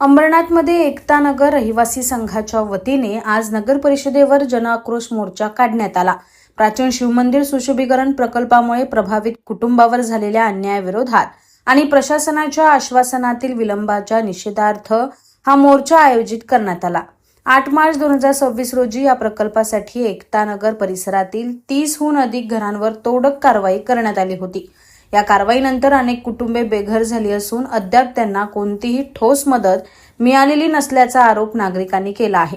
अंबरनाथमध्ये एकता नगर रहिवासी संघाच्या वतीने आज नगर परिषदेवर जनआक्रोश मोर्चा काढण्यात आला। प्राचीन शिवमंदिर सुशोभीकरण प्रकल्पामुळे प्रभावित कुटुंबावर झालेल्या अन्यायाविरोधात आणि प्रशासनाच्या आश्वासनातील विलंबाच्या निषेधार्थ हा मोर्चा आयोजित करण्यात आला। 8 मार्च 2026 रोजी या प्रकल्पासाठी एकता नगर परिसरातील 30हून अधिक घरांवर तोडक कारवाई करण्यात आली होती। या कारवाईनंतर अनेक कुटुंबे बेघर झाली असून अद्याप त्यांना कोणतीही ठोस मदत मिळालेली नसल्याचा आरोप नागरिकांनी केला आहे।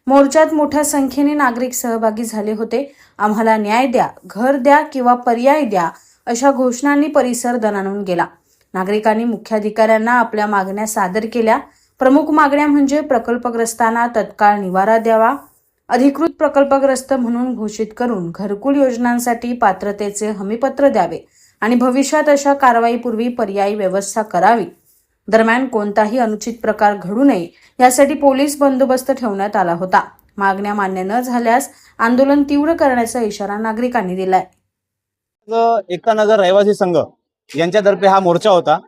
मोर्चात मोठ्या संख्येने नागरिक सहभागी झाले होते। आम्हाला न्याय द्या, घर द्या किंवा पर्याय द्या अशा घोषणांनी परिसर दणाणून गेला। नागरिकांनी मुख्याधिकाऱ्यांना आपल्या मागण्या सादर केल्या। प्रमुख मागण्या म्हणजे प्रकल्पग्रस्तांना तत्काळ निवारा द्यावा, अधिकृत प्रकल्पग्रस्त म्हणून घोषित करून घरकुल योजनांसाठी पात्रतेचे हमीपत्र द्यावे आणि भविष्यात अशा कारवाईपूर्वी पर्यायी व्यवस्था करावी। दरम्यान कोणताही अनुचित प्रकार घडू नये यासाठी पोलीस बंदोबस्त ठेवण्यात आला होता। मागण्या मान्य न झाल्यास आंदोलन तीव्र करण्याचा इशारा नागरिकांनी दिलाय। एकता नगर रहिवासी संघ यांच्यातर्फे हा मोर्चा होता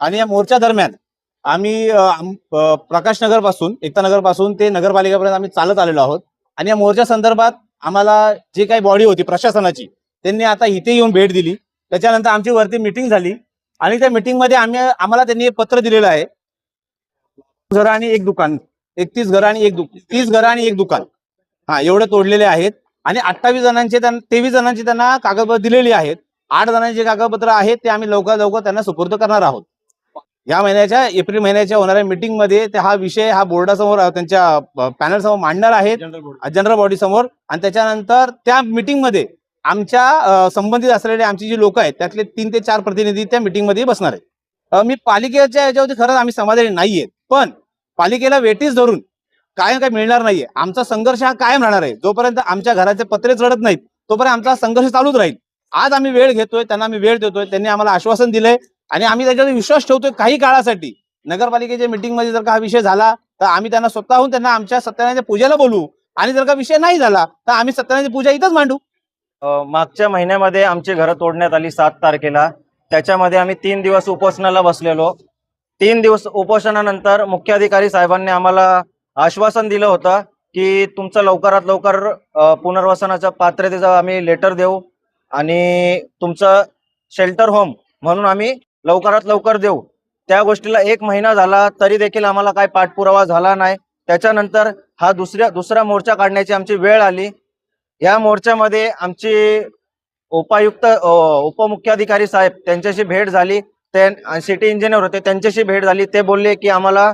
आणि या मोर्चा दरम्यान आम्ही प्रकाश नगर पासून एकता नगर पासून ते नगरपालिकेपर्यंत आम्ही चालत आलेलो आहोत आणि या मोर्चा संदर्भात आम्हाला जे काही बॉडी होती प्रशासनाची त्यांनी आता इथे येऊन भेट दिली। त्याच्यानंतर आमची वरती मीटिंग झाली आणि त्या मीटिंग मध्ये आम्हाला त्यांनी पत्र दिलेलं आहे। घर आणि एक दुकान, 31 घर आणि 30 घर आणि एक दुकान, एवढे तोडलेले आहेत आणि 23 जणांची त्यांना कागदपत्र दिलेली आहेत। 8 जणांचे कागदपत्र आहेत ते आम्ही लवकर त्यांना सुपूर्द करणार आहोत। या महिन्याच्या एप्रिल महिन्याच्या होणाऱ्या मीटिंग मध्ये हा विषय बोर्डासमोर त्यांच्या पॅनल समोर मांडणार आहेत, जनरल बॉडी समोर। आणि त्याच्यानंतर त्या मीटिंग मध्ये आमच्या संबंधित असलेले आमची जी लोक आहेत त्यातले 3 ते 4 प्रतिनिधी त्या मीटिंग मध्ये बसणार आहेत। मी पालिकेच्या याच्यावरती खरंच आम्ही समाधानी नाहीये, पण पालिकेला वेटीस धरून काय मिळणार नाहीये। आमचा संघर्ष हा कायम राहणार आहे। जोपर्यंत आमच्या घराचे पत्रे चढत नाहीत तोपर्यंत आमचा संघर्ष चालूच राहील। आज आम्ही वेळ घेतोय, त्यांना आम्ही वेळ देतोय, त्यांनी आम्हाला आश्वासन दिलंय आणि आम्ही त्याच्यावर विश्वास ठेवतोय काही काळासाठी। नगरपालिकेच्या मीटिंग मध्ये जर का हा विषय झाला तर आम्ही त्यांना स्वतःहून आमच्या सत्यनारायणाच्या पूजेला बोलवू आणि जर का विषय नाही झाला तर आम्ही सत्यनारायणाची पूजा इथंच मांडू। मागच्या महिन्यामध्ये आमची घरं तोडण्यात आली 7 तारखेला। त्याच्यामध्ये आम्ही 3 दिवस उपोषणाला बसलेलो। 3 दिवस उपोषणानंतर मुख्याधिकारी साहेबांनी आम्हाला आश्वासन दिलं होतं की तुमचं लवकरात लवकर पुनर्वसनाच्या पात्रतेचं आम्ही लेटर देऊ आणि तुमचं शेल्टर होम म्हणून आम्ही लवकरात लवकर देऊ। त्या गोष्टीला 1 महिना झाला तरी देखील आम्हाला काय पाठपुरावा झाला नाही। त्याच्यानंतर हा दुसरा मोर्चा काढण्याची आमची वेळ आली। या मोर्चामध्ये आमची उपमुख्याधिकारी साहेब त्यांच्याशी भेट झाली, ते सिटी इंजिनियर होते त्यांच्याशी भेट झाली। ते बोलले की आम्हाला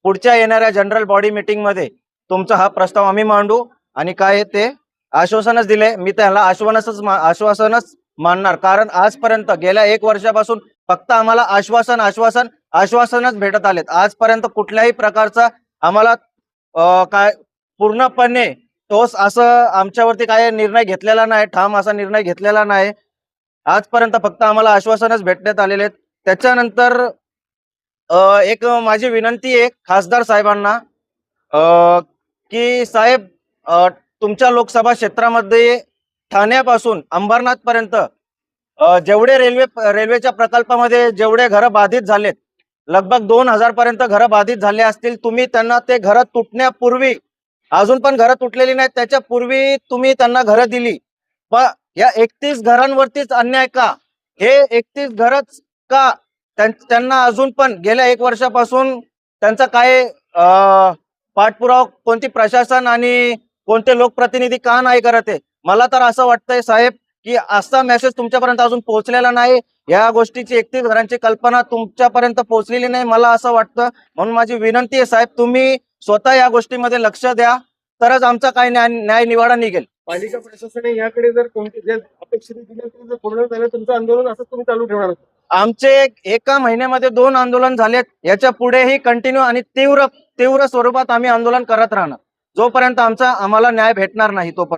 पुढच्या येणाऱ्या जनरल बॉडी मीटिंग मध्ये तुमचा हा प्रस्ताव आम्ही मांडू आणि काय ते आश्वासनच दिले। मी त्याला आश्वासनच मानणार, कारण आजपर्यंत गेल्या 1 वर्षापासून फक्त आम्हाला आश्वासनच भेटत आलेत। आजपर्यंत कुठल्याही प्रकारचा आम्हाला काय पूर्णपणे ठोस असं आमच्यावरती काय निर्णय घेतलेला नाही, ठाम असा निर्णय घेतलेला नाही। आजपर्यंत फक्त आम्हाला आश्वासनच भेटण्यात आलेले आहेत। त्याच्यानंतर एक माझी विनंती आहे खासदार साहेबांना की साहेब, तुमच्या लोकसभा क्षेत्रामध्ये ठाण्यापासून अंबरनाथ पर्यंत जेवढे रेल्वेच्या प्रकल्पामध्ये जेवढे घरं बाधित झालेत, लगभग 2000 पर्यंत घरं बाधित झाले असतील। तुम्ही त्यांना ते घरं तुटण्यापूर्वी, अजून पण घरं तुटलेली नाहीत, त्याच्या पूर्वी तुम्ही त्यांना घरं दिली, पण या 31 घरांवरतीच अन्याय का? हे 31 घरच का? त्यांना अजून पण गेल्या 1 वर्षापासून त्यांचा काय पाठपुरावा कोणती प्रशासन आणि कोणते लोकप्रतिनिधी का नाही करत आहे? मला तर असं वाटतंय साहेब की असा मेसेज तुमच्यापर्यंत अजून पोहोचलेला नाही। या गोष्टीची 31 घरांची कल्पना तुमच्यापर्यंत पोहोचलेली नाही मला असं वाटतं। म्हणून माझी विनंती आहे साहेब, तुम्ही स्वतः या गोष्टीमध्ये लक्ष द्या, तरच आमचा काय न्याय निवाडा निघेल। पालिका प्रशासनाने याकडे जर कोणते जे अपेक्षित दिले जर पूर्ण झालं तुमचं आंदोलन असंच तुम्ही चालू ठेवणार? आमचे 1 महिन्यामध्ये 2 आंदोलन झालेत, याच्या पुढेही कंटिन्यू आणि तीव्र स्वरूपात आम्ही आंदोलन करत राहणार जोपर्यंत आम्हाला न्याय भेटणार नाही तोपर्यंत।